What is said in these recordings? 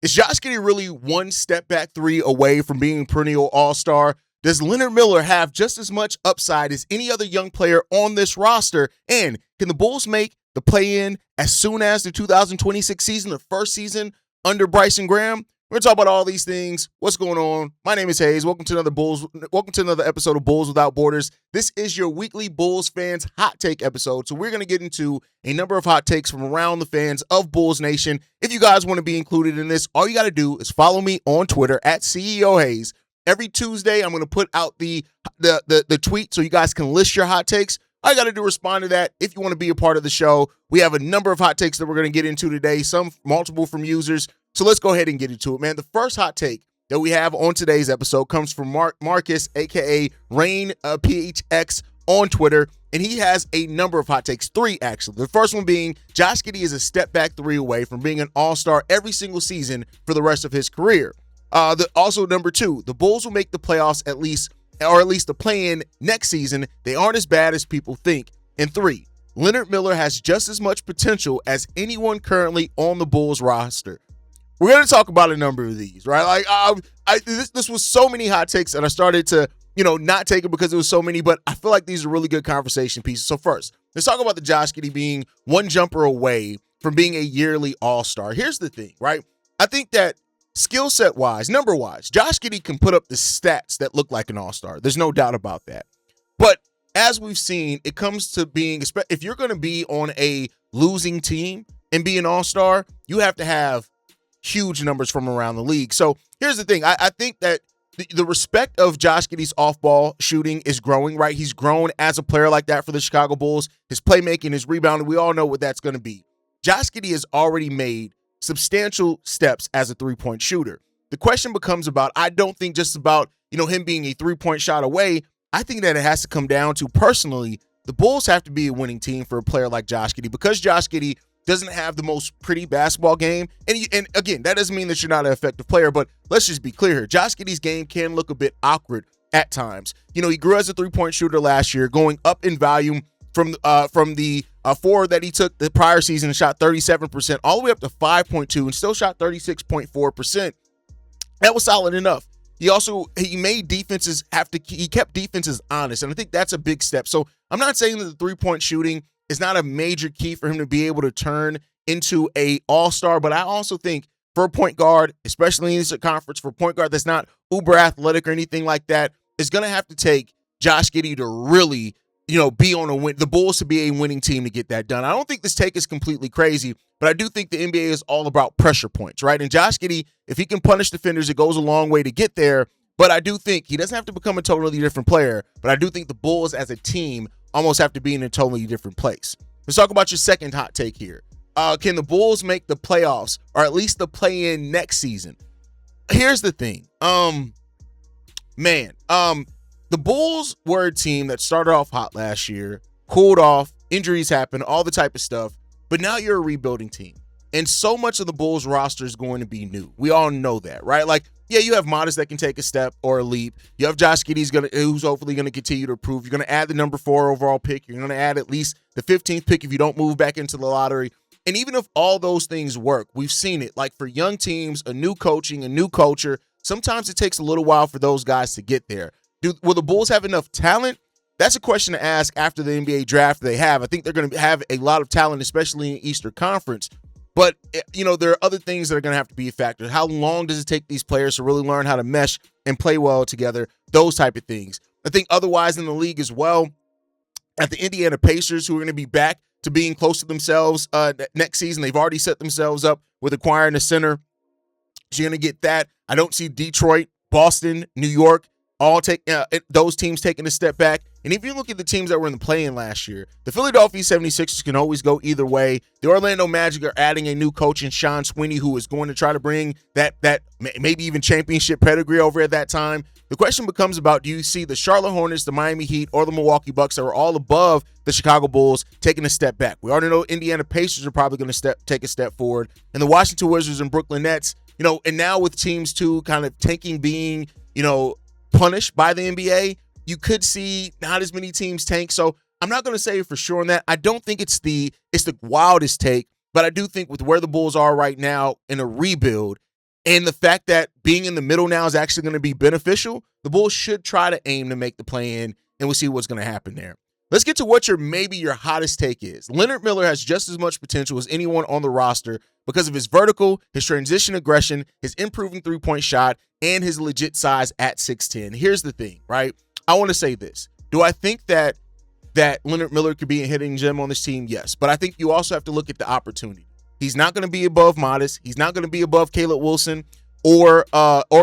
Is Josh Giddey really one step back three away from being a perennial all-star? Does Leonard Miller have just as much upside as any other young player on this roster? And can the Bulls make the play-in as soon as the 2026 season, the first season under Bryson Graham? We're going to talk about all these things. What's going on? My name is Haize. Welcome to another episode of Bulls Without Borders. This is your weekly Bulls fans hot take episode. So we're going to get into a number of hot takes from around the fans of Bulls Nation. If you guys want to be included in this, all you got to do is follow me on Twitter at CEO Haize. Every Tuesday, I'm going to put out the tweet so you guys can list your hot takes. All you got to do is respond to that if you want to be a part of the show. We have a number of hot takes that we're going to get into today, some multiple from users. So let's go ahead and get into it, man. The first hot take that we have on today's episode comes from Marcus, a.k.a. Rain PHX on Twitter, and he has a number of hot takes, three actually. The first one being Josh Giddey is a step back three away from being an all-star every single season for the rest of his career. Also, number two, the Bulls will make the playoffs at least the play-in next season. They aren't as bad as people think. And three, Leonard Miller has just as much potential as anyone currently on the Bulls roster. We're going to talk about a number of these, right? Like, this was so many hot takes that I started to, not take it because it was so many, but I feel like these are really good conversation pieces. So first, let's talk about the Josh Giddey being one jumper away from being a yearly all-star. Here's the thing, right? I think that skill set wise, number wise, Josh Giddey can put up the stats that look like an all-star. There's no doubt about that. But as we've seen, it comes to being, if you're going to be on a losing team and be an all-star, you have to have huge numbers from around the league. So here's the thing. I think that the respect of Josh Giddey's off-ball shooting is growing, right? He's grown as a player like that for the Chicago Bulls. His playmaking, his rebounding, we all know what that's going to be. Josh Giddey has already made substantial steps as a three-point shooter. The question becomes about, I don't think just about, him being a three-point shot away. I think that it has to come down to, personally, the Bulls have to be a winning team for a player like Josh Giddey, because Josh Giddey doesn't have the most pretty basketball game. And again, that doesn't mean that you're not an effective player, but let's just be clear here. Josh Giddey's game can look a bit awkward at times. He grew as a three-point shooter last year, going up in volume from the four that he took the prior season and shot 37%, all the way up to 5.2 and still shot 36.4%. That was solid enough. He made defenses he kept defenses honest, and I think that's a big step. So I'm not saying that the three-point shooting is not a major key for him to be able to turn into a all-star, but I also think for a point guard, especially in this conference, for a point guard that's not uber athletic or anything like that, is going to have to take Josh Giddey to really, be on a win. The Bulls to be a winning team to get that done. I don't think this take is completely crazy, but I do think the NBA is all about pressure points, right? And Josh Giddey, if he can punish defenders, it goes a long way to get there. But I do think he doesn't have to become a totally different player, but I do think the Bulls as a team almost have to be in a totally different place. Let's talk about your second hot take here. Can the Bulls make the playoffs, or at least the play-in next season? Here's the thing. The Bulls were a team that started off hot last year, cooled off, injuries happened, all the type of stuff, but now you're a rebuilding team. And so much of the Bulls roster is going to be new. We all know that, right? Like, yeah, you have Modest that can take a step or a leap. You have Josh Giddey who's hopefully going to continue to improve. You're going to add the number 4 overall pick. You're going to add at least the 15th pick if you don't move back into the lottery. And even if all those things work, we've seen it. Like for young teams, a new coaching, a new culture, sometimes it takes a little while for those guys to get there. Will the Bulls have enough talent? That's a question to ask after the NBA draft they have. I think they're going to have a lot of talent, especially in Eastern Conference. But, there are other things that are going to have to be a factor. How long does it take these players to really learn how to mesh and play well together? Those type of things. I think otherwise in the league as well, at the Indiana Pacers, who are going to be back to being close to themselves next season, they've already set themselves up with acquiring a center. So you're going to get that. I don't see Detroit, Boston, New York, all take those teams taking a step back. And if you look at the teams that were in the play-in last year, the Philadelphia 76ers can always go either way. The Orlando Magic are adding a new coach in Sean Sweeney, who is going to try to bring that maybe even championship pedigree over at that time. The question becomes about, do you see the Charlotte Hornets, the Miami Heat, or the Milwaukee Bucks that are all above the Chicago Bulls taking a step back? We already know Indiana Pacers are probably going to take a step forward. And the Washington Wizards and Brooklyn Nets, and now with teams too kind of being punished by the NBA, you could see not as many teams tank. So I'm not going to say for sure on that. I don't think it's the wildest take, but I do think with where the Bulls are right now in a rebuild, and the fact that being in the middle now is actually going to be beneficial, the Bulls should try to aim to make the play-in, and we'll see what's going to happen there. Let's get to what maybe your hottest take is. Leonard Miller has just as much potential as anyone on the roster because of his vertical, his transition aggression, his improving three-point shot, and his legit size at 6'10". Here's the thing, right? I want to say this. Do I think that Leonard Miller could be a hitting gem on this team? Yes. But I think you also have to look at the opportunity. He's not going to be above Modest. He's not going to be above Caleb Wilson or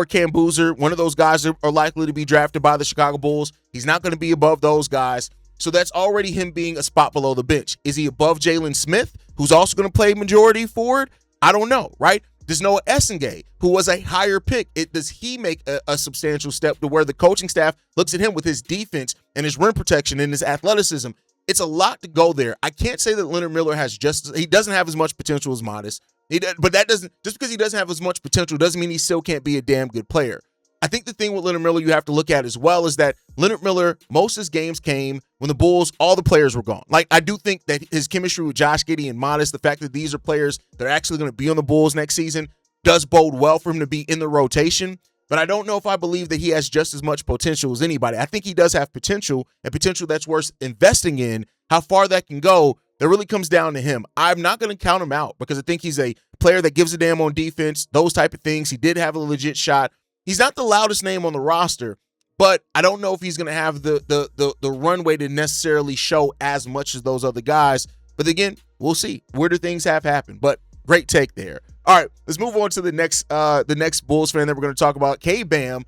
Cam Boozer. One of those guys are likely to be drafted by the Chicago Bulls. He's not going to be above those guys. So that's already him being a spot below the bench. Is he above Jalen Smith, who's also going to play majority forward? I don't know, right? Does Noah Essengay, who was a higher pick, does he make a substantial step to where the coaching staff looks at him with his defense and his rim protection and his athleticism? It's a lot to go there. I can't say that Leonard Miller he doesn't have as much potential as Modest. But that doesn't, just because he doesn't have as much potential doesn't mean he still can't be a damn good player. I think the thing with Leonard Miller you have to look at as well is that Leonard Miller, most of his games came when the Bulls, all the players were gone. Like, I do think that his chemistry with Josh Giddey and Modest, the fact that these are players that are actually going to be on the Bulls next season, does bode well for him to be in the rotation. But I don't know if I believe that he has just as much potential as anybody. I think he does have potential, and potential that's worth investing in. How far that can go, that really comes down to him. I'm not going to count him out because I think he's a player that gives a damn on defense, those type of things. He did have a legit shot. He's not the loudest name on the roster, but I don't know if he's going to have the runway to necessarily show as much as those other guys. But again, we'll see. Where do things have happened? But great take there. All right, let's move on to the next Bulls fan that we're going to talk about. K-Bam,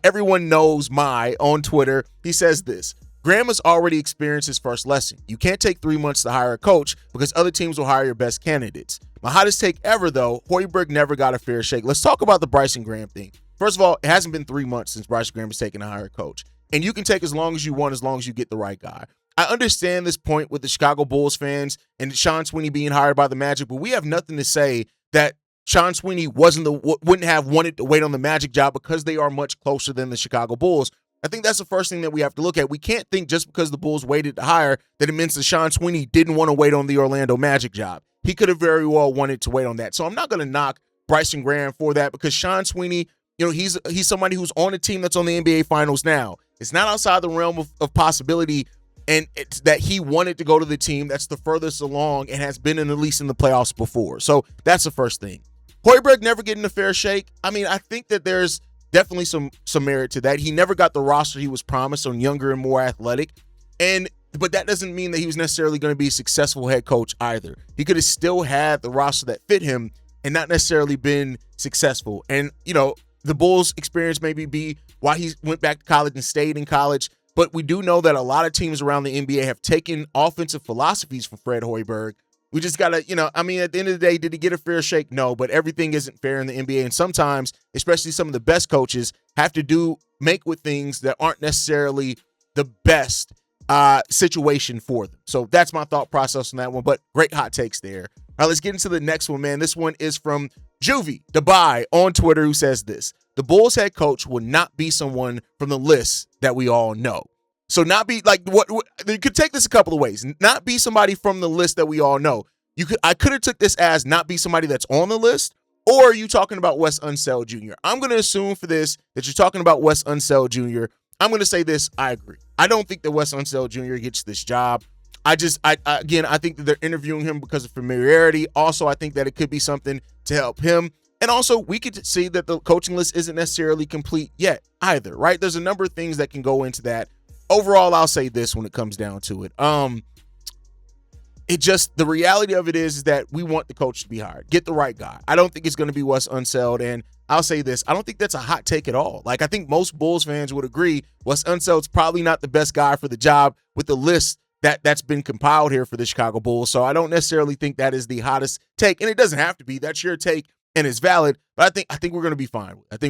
everyone knows on Twitter. He says this: Graham has already experienced his first lesson. You can't take 3 months to hire a coach because other teams will hire your best candidates. My hottest take ever, though, Hoiberg never got a fair shake. Let's talk about the Bryson Graham thing. First of all, it hasn't been 3 months since Bryson Graham has taken a hire coach. And you can take as long as you want, as long as you get the right guy. I understand this point with the Chicago Bulls fans and Sean Sweeney being hired by the Magic, but we have nothing to say that Sean Sweeney wouldn't have wanted to wait on the Magic job because they are much closer than the Chicago Bulls. I think that's the first thing that we have to look at. We can't think just because the Bulls waited to hire that it means that Sean Sweeney didn't want to wait on the Orlando Magic job. He could have very well wanted to wait on that. So I'm not going to knock Bryson Graham for that because Sean Sweeney, he's somebody who's on a team that's on the NBA Finals now. It's not outside the realm of possibility, and it's that he wanted to go to the team that's the furthest along and has been at least in the playoffs before. So that's the first thing. Hoiberg never getting a fair shake. I mean, I think that there's definitely some merit to that. He never got the roster he was promised on younger and more athletic. But that doesn't mean that he was necessarily going to be a successful head coach either. He could have still had the roster that fit him and not necessarily been successful. And, the Bulls' experience maybe be why he went back to college and stayed in college. But we do know that a lot of teams around the NBA have taken offensive philosophies from Fred Hoiberg. We just got to, at the end of the day, did he get a fair shake? No, but everything isn't fair in the NBA. And sometimes, especially some of the best coaches, have to make with things that aren't necessarily the best situation for them. So that's my thought process on that one. But great hot takes there. All right, let's get into the next one, man. This one is from Juvie Dubai on Twitter, who says this: the Bulls head coach will not be someone from the list that we all know. So not be like what you could take this a couple of ways. Not be somebody from the list that we all know. I could have took this as not be somebody that's on the list, or are you talking about Wes Unseld Jr.? I'm going to assume for this that you're talking about Wes Unseld Jr. I'm going to say this: I agree. I don't think that Wes Unseld Jr. gets this job. I think that they're interviewing him because of familiarity. Also, I think that it could be something to help him. And also, we could see that the coaching list isn't necessarily complete yet either, right? There's a number of things that can go into that. Overall, I'll say this when it comes down to it. The reality of it is that we want the coach to be hired. Get the right guy. I don't think it's going to be Wes Unseld. And I'll say this: I don't think that's a hot take at all. Like, I think most Bulls fans would agree Wes Unseld's probably not the best guy for the job with the list that's been compiled here for the Chicago Bulls. So I don't necessarily think that is the hottest take. And it doesn't have to be. That's your take and it's valid. But I think we're going to be fine with it.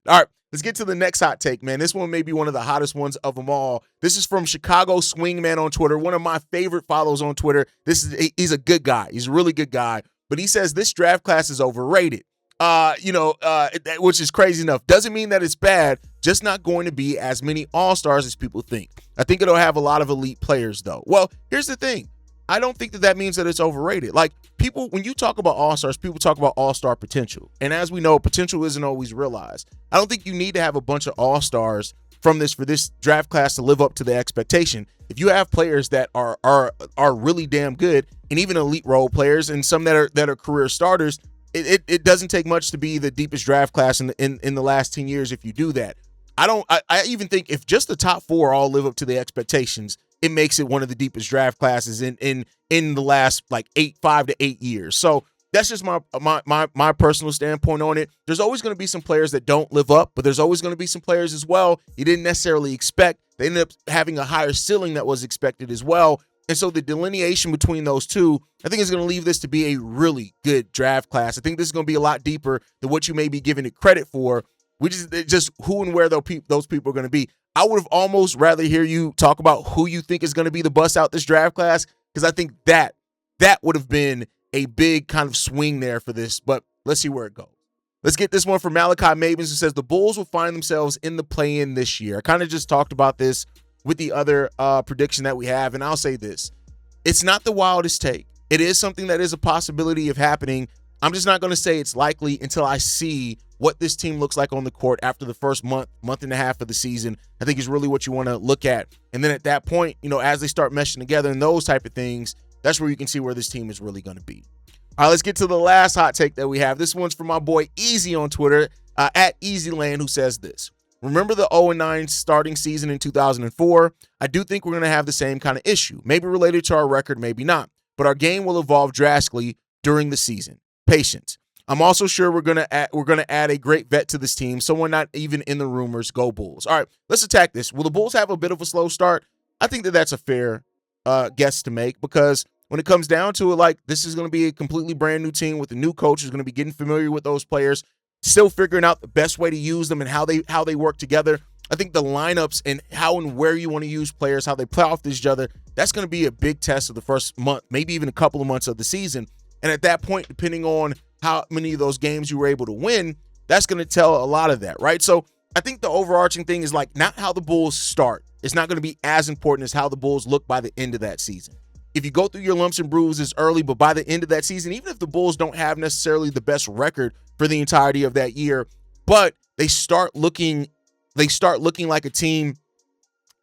All right, let's get to the next hot take, man. This one may be one of the hottest ones of them all. This is from Chicago Swingman on Twitter, one of my favorite follows on Twitter. He's a good guy. He's a really good guy. But he says this draft class is overrated. Which is crazy enough. Doesn't mean that it's bad, just not going to be as many all-stars as people think. I think it'll have a lot of elite players, though. Well, here's the thing. I don't think that means that it's overrated. Like, people, when you talk about all-stars, people talk about all-star potential. And as we know, potential isn't always realized. I don't think you need to have a bunch of all-stars for this draft class to live up to the expectation. If you have players that are really damn good, and even elite role players, and some that are career starters, it doesn't take much to be the deepest draft class in the last 10 years if you do that. I even think if just the top 4 all live up to the expectations, it makes it one of the deepest draft classes in the last like 5 to 8 years. So that's just my personal standpoint on it. There's always going to be some players that don't live up, but there's always going to be some players as well you didn't necessarily expect. They ended up having a higher ceiling that was expected as well. And so the delineation between those two, I think, is going to leave this to be a really good draft class. I think this is going to be a lot deeper than what you may be giving it credit for. Just who and where those people are going to be. I would have almost rather hear you talk about who you think is going to be the bust out this draft class, because I think that would have been a big kind of swing there for this. But let's see where it goes. Let's get this one from Malachi Mabins, who says the Bulls will find themselves in the play-in this year. I kind of just talked about this with the other prediction that we have, and I'll say this. It's not the wildest take. It is something that is a possibility of happening. I'm just not going to say it's likely until I see what this team looks like on the court after the first month and a half of the season. I think is really what you want to look at. And then at that point, as they start meshing together and those type of things, that's where you can see where this team is really going to be. All right, let's get to the last hot take that we have. This one's from my boy Easy on Twitter, at EasyLand, who says this. Remember the 0-9 starting season in 2004? I do think we're going to have the same kind of issue, maybe related to our record, maybe not. But our game will evolve drastically during the season. Patience. I'm also sure we're gonna add a great vet to this team, someone not even in the rumors. Go Bulls. All right, let's attack this. Will the Bulls have a bit of a slow start? I think that's a fair guess to make, because when it comes down to it, like, this is going to be a completely brand new team with a new coach who's going to be getting familiar with those players, still figuring out the best way to use them and how they work together. I think the lineups and how and where you want to use players, how they play off each other, that's going to be a big test of the first month, maybe even a couple of months of the season. And at that point, depending on how many of those games you were able to win, that's going to tell a lot of that, right? So I think the overarching thing is, like, not how the Bulls start. It's not going to be as important as how the Bulls look by the end of that season. If you go through your lumps and bruises early, but by the end of that season, even if the Bulls don't have necessarily the best record for the entirety of that year, but they start looking like a team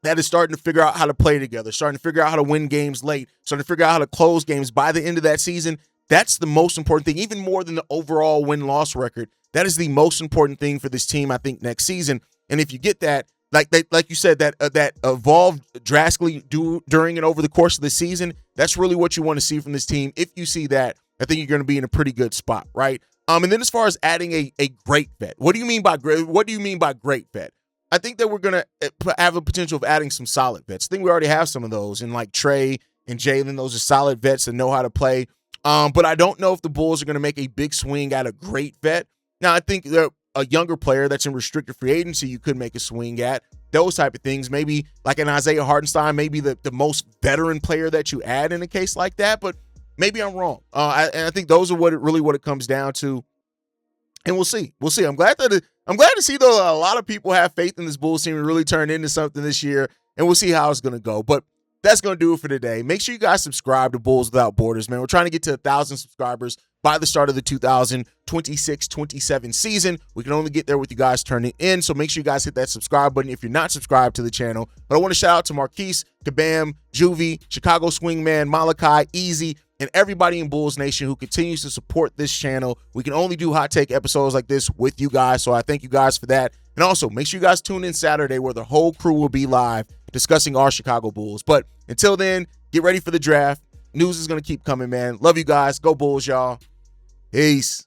that is starting to figure out how to play together, starting to figure out how to win games late, starting to figure out how to close games by the end of that season. That's the most important thing, even more than the overall win-loss record. That is the most important thing for this team, I think, next season. And if you get that, like you said, that evolved drastically during and over the course of the season, that's really what you want to see from this team. If you see that, I think you're going to be in a pretty good spot, right? And then as far as adding a great vet, what do you mean by great vet? I think that we're going to have a potential of adding some solid vets. I think we already have some of those, and like Trey and Jalen, those are solid vets that know how to play. But I don't know if the Bulls are going to make a big swing at a great vet. Now, I think they're a younger player that's in restricted free agency you could make a swing at. Those type of things. Maybe like an Isaiah Hartenstein, maybe the most veteran player that you add in a case like that. But maybe I'm wrong. And I think those are what it comes down to. And we'll see. We'll see. I'm glad to see, though, a lot of people have faith in this Bulls team and really turn into something this year. And we'll see how it's going to go. But that's going to do it for today. Make sure you guys subscribe to Bulls Without Borders, man. We're trying to get to 1,000 subscribers by the start of the 2026-27 season. We can only get there with you guys turning in, so make sure you guys hit that subscribe button if you're not subscribed to the channel. But I want to shout out to Marquise, Kabam, Juvie, Chicago Swingman, Malachi, Easy, and everybody in Bulls Nation who continues to support this channel. We can only do hot take episodes like this with you guys, so I thank you guys for that. And also, make sure you guys tune in Saturday where the whole crew will be live discussing our Chicago Bulls. But until then, get ready for the draft. News is going to keep coming, man. Love you guys. Go Bulls, y'all. Peace.